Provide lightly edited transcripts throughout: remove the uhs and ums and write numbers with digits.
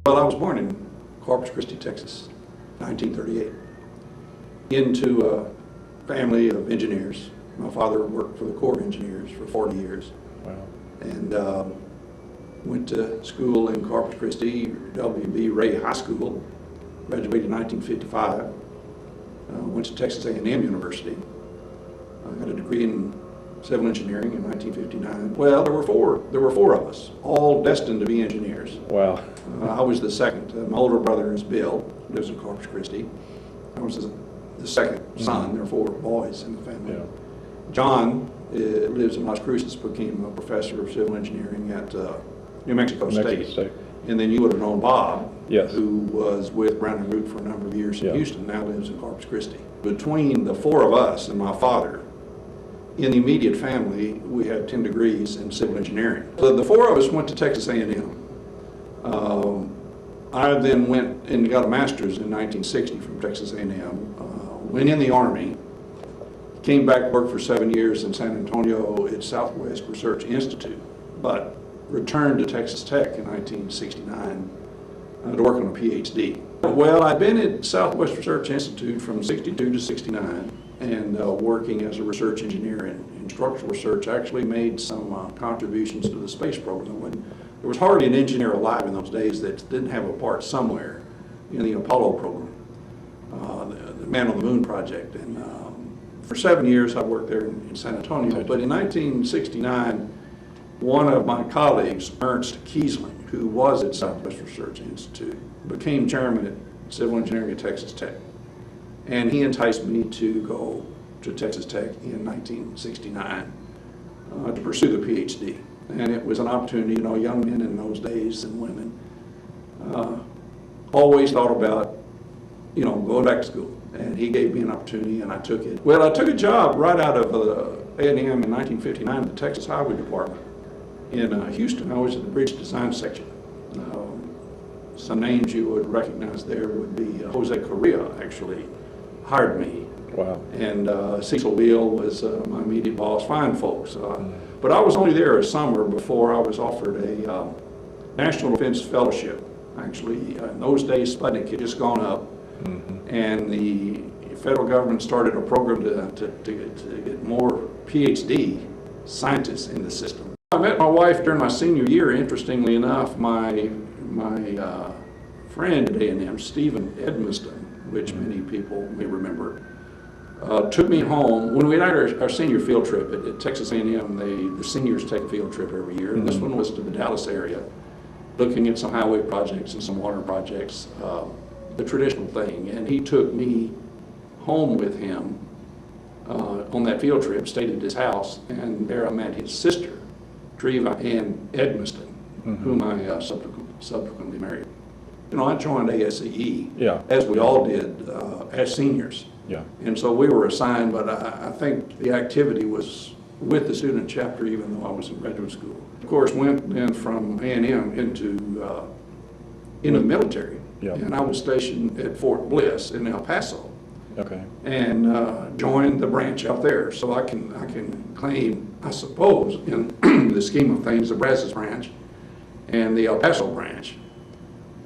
Well, I was born in Corpus Christi, Texas, 1938, into a family of engineers. My father worked for the Corps of Engineers for 40 years. Wow. And went to school in Corpus Christi, W.B. Ray High School, graduated in 1955. Went to Texas A&M University. Got a degree in civil engineering in 1959. Well, there were four of us, all destined to be engineers. Wow. I was the second. My older brother is Bill, lives in Corpus Christi. I was the second son. There are four boys in the family. Yeah. John lives in Las Cruces, became a professor of civil engineering at New Mexico State. And then you would have known Bob, yes, who was with Brown and Root for a number of years in yeah. Houston, now lives in Corpus Christi. Between the four of us and my father, in the immediate family, we had 10 degrees in civil engineering. So the four of us went to Texas A&M. I then went and got a master's in 1960 from Texas A&M, went in the Army, came back, worked for 7 years in San Antonio at Southwest Research Institute, but returned to Texas Tech in 1969 to work on a PhD. Well, I've been at Southwest Research Institute from 62 to 69 and working as a research engineer in structural research. Actually made some contributions to the space program. When there was hardly an engineer alive in those days that didn't have a part somewhere in the Apollo program, the Man on the Moon project. And for 7 years I worked there in San Antonio. But in 1969, one of my colleagues, Ernst Kiesling, who was at Southwest Research Institute, became chairman at Civil Engineering at Texas Tech. And he enticed me to go to Texas Tech in 1969 to pursue the PhD. And it was an opportunity, you know, young men in those days and women always thought about, you know, going back to school. And he gave me an opportunity and I took it. Well, I took a job right out of A&M in 1959 at the Texas Highway Department in Houston. I was at the bridge design section. Some names you would recognize there would be Jose Correa actually hired me. Wow. And Cecil Beal was my immediate boss, fine folks. But I was only there a summer before I was offered a National Defense Fellowship. Actually, in those days, Sputnik had just gone up, and the federal government started a program to get more PhD scientists in the system. I met my wife during my senior year. Interestingly enough, my friend at A&M, Stephen Edmiston, which many people may remember, took me home. When we had our senior field trip at Texas A&M, the seniors take a field trip every year, and this one was to the Dallas area, looking at some highway projects and some water projects, the traditional thing. And he took me home with him on that field trip, stayed at his house, and there I met his sister, Treva Ann Edmiston, whom I subsequently married. You know, I joined ASCE, yeah, as we all did as seniors. Yeah. And so we were assigned, but I think the activity was with the student chapter, even though I was in graduate school. Of course, went then from A&M into the military. Yeah. And I was stationed at Fort Bliss in El Paso. Okay. And joined the branch out there. So I can claim, I suppose, in the scheme of things, the Brazos branch and the El Paso branch.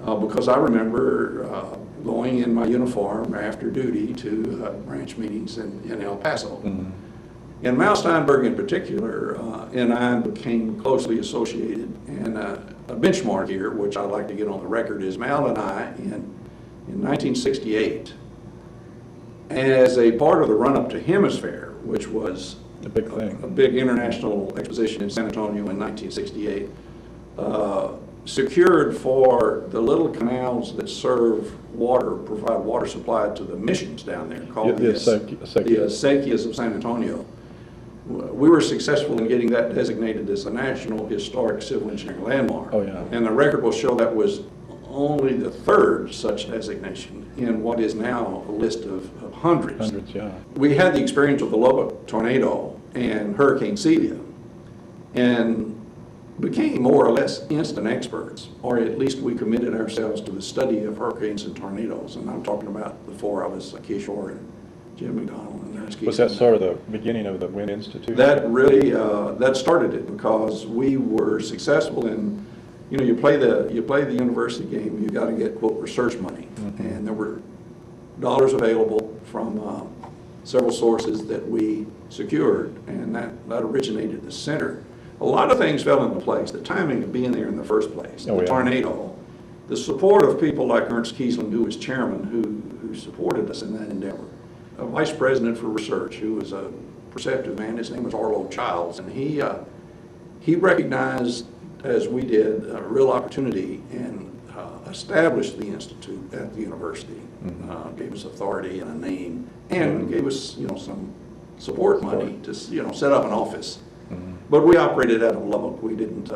Because I remember going in my uniform after duty to branch meetings in El Paso. And Mal Steinberg in particular and I became closely associated. And a benchmark here, which I'd like to get on the record, is Mal and I in 1968, as a part of the run-up to Hemisphere, which was a big thing, a big international exposition in San Antonio in 1968, secured for the little canals that serve water, provide water supply to the missions down there, called the acequias of San Antonio. We were successful in getting that designated as a National Historic Civil Engineering Landmark. Oh, yeah. And the record will show that was only the third such designation in what is now a list of hundreds. Hundreds, yeah. We had the experience of the Lubbock tornado and Hurricane Celia, and became more or less instant experts, or at least we committed ourselves to the study of hurricanes and tornadoes. And I'm talking about the four of us, Kishore and Jim McDonald and Ernst Kiesling. Was that sort of the beginning of the Wind Institute? That really, that started it, because we were successful in you know, you play the university game, you got to get, quote, research money. And there were dollars available from several sources that we secured, and that originated the center. A lot of things fell into place. The timing of being there in the first place, the tornado, the support of people like Ernst Kiesling, who was chairman, who supported us in that endeavor. A vice president for research, who was a perceptive man. His name was Arlo Childs, and he recognized, as we did, a real opportunity and established the institute at the university. Gave us authority and a name, and gave us, you know, some support money to, you know, set up an office. But we operated out of Lubbock. We didn't.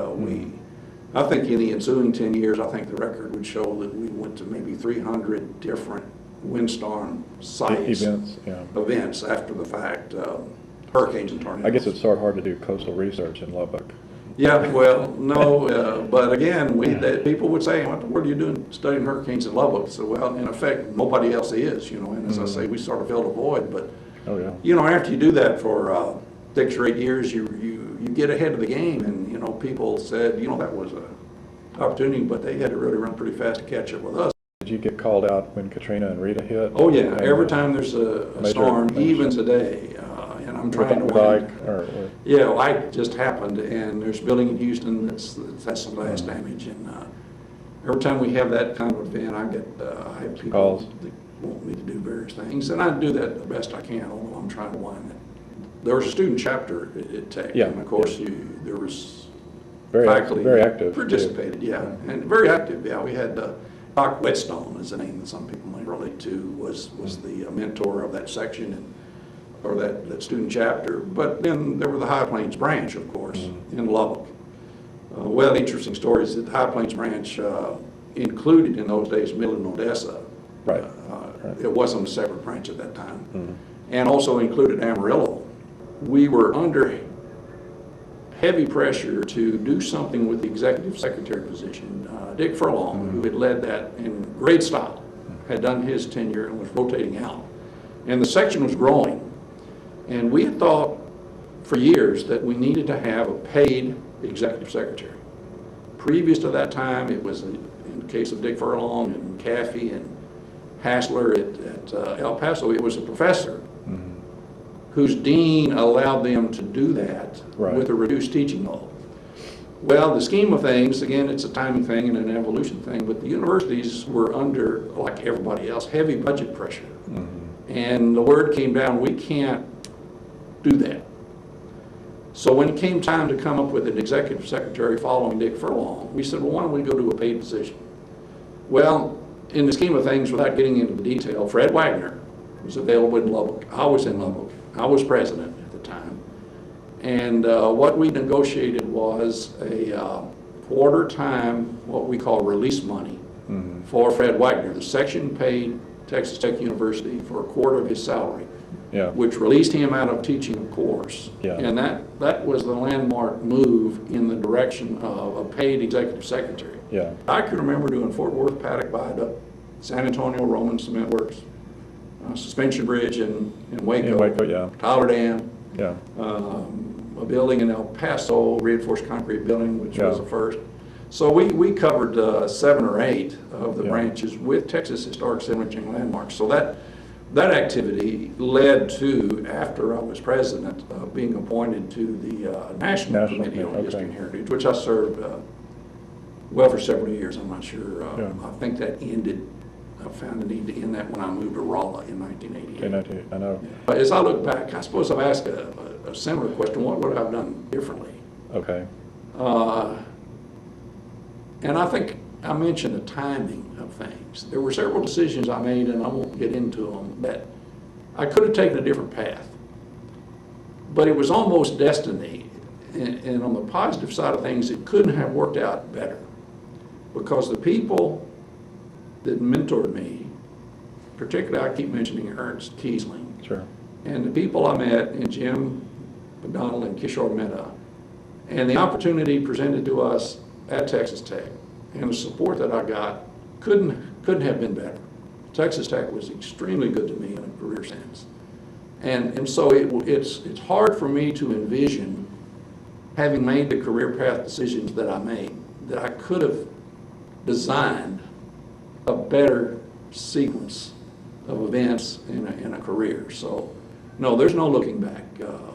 I think in the ensuing 10 years, I think the record would show that we went to maybe 300 different windstorm sites, events after the fact, hurricanes and tornadoes. I guess it's sort of hard to do coastal research in Lubbock. Yeah, well, no, but again, people would say, what are you doing studying hurricanes in Lubbock? So, well, in effect, nobody else is, you know, and as I say, we sort of filled a void, but, you know, after you do that for 6 or 8 years, you get ahead of the game, and, you know, people said, you know, that was an opportunity, but they had to really run pretty fast to catch up with us. Did you get called out when Katrina and Rita hit? Oh, yeah, every time there's a storm, even today, and I'm trying to wind. Yeah, well, Ike just happened, and there's a building in Houston that's some glass damage, and every time we have that kind of event, I have people calls that want me to do various things, and I do that the best I can, although I'm trying to wind it. There was a student chapter at Tech, and of course there was faculty very active participated, and very active. Yeah, we had Doc Whetstone is the name that some people may relate to, was the mentor of that section or that student chapter. But then there were the High Plains branch, of course, in Lubbock. Well, interesting story is that the High Plains branch included in those days Midland, Odessa. Right. It wasn't a separate branch at that time, and also included Amarillo. We were under heavy pressure to do something with the executive secretary position. Dick Furlong, who had led that in great style, had done his tenure and was rotating out. And the section was growing. And we had thought for years that we needed to have a paid executive secretary. Previous to that time, it was, in the case of Dick Furlong and Caffey and Hassler at El Paso, it was a professor whose dean allowed them to do that with a reduced teaching load. Well, the scheme of things, again, it's a timing thing and an evolution thing, but the universities were under, like everybody else, heavy budget pressure. And the word came down, we can't do that. So when it came time to come up with an executive secretary following Dick Furlong, we said, well, why don't we go to a paid position? Well, in the scheme of things, without getting into the detail, Fred Wagner was available in Lubbock. I was in Lubbock. I was president at the time. And what we negotiated was a quarter time, what we call release money for Fred Wagner. The section paid Texas Tech University for a quarter of his salary, which released him out of teaching a course. And that was the landmark move in the direction of a paid executive secretary. I can remember doing Fort Worth Paddock Viaduct, San Antonio Roman Cement Works, Suspension Bridge in Waco, Tyler Dam, a building in El Paso, reinforced concrete building, which was the first. So we covered 7 or 8 of the branches with Texas Historic Cemetery landmarks. So that activity led to, after I was president, being appointed to the National Committee on History and Heritage, which I served well for several years. I'm not sure. I think that ended. I found the need to end that when I moved to Rolla in 1988. I know. As I look back, I suppose I've asked a similar question: what would I have done differently? And I think I mentioned the timing of things. There were several decisions I made, and I won't get into them, that I could have taken a different path. But it was almost destiny. And on the positive side of things, it couldn't have worked out better. Because the people that mentored me, particularly I keep mentioning Ernst Kiesling, and the people I met in Jim McDonald and Kishore Mehta, and the opportunity presented to us at Texas Tech, and the support that I got couldn't have been better. Texas Tech was extremely good to me in a career sense. And so it's hard for me to envision having made the career path decisions that I made that I could have designed a better sequence of events in a career. So, no, there's no looking back.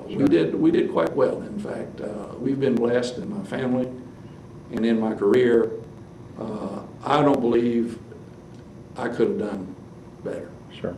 We did quite well. In fact, we've been blessed in my family and in my career. I don't believe I could have done better. Sure.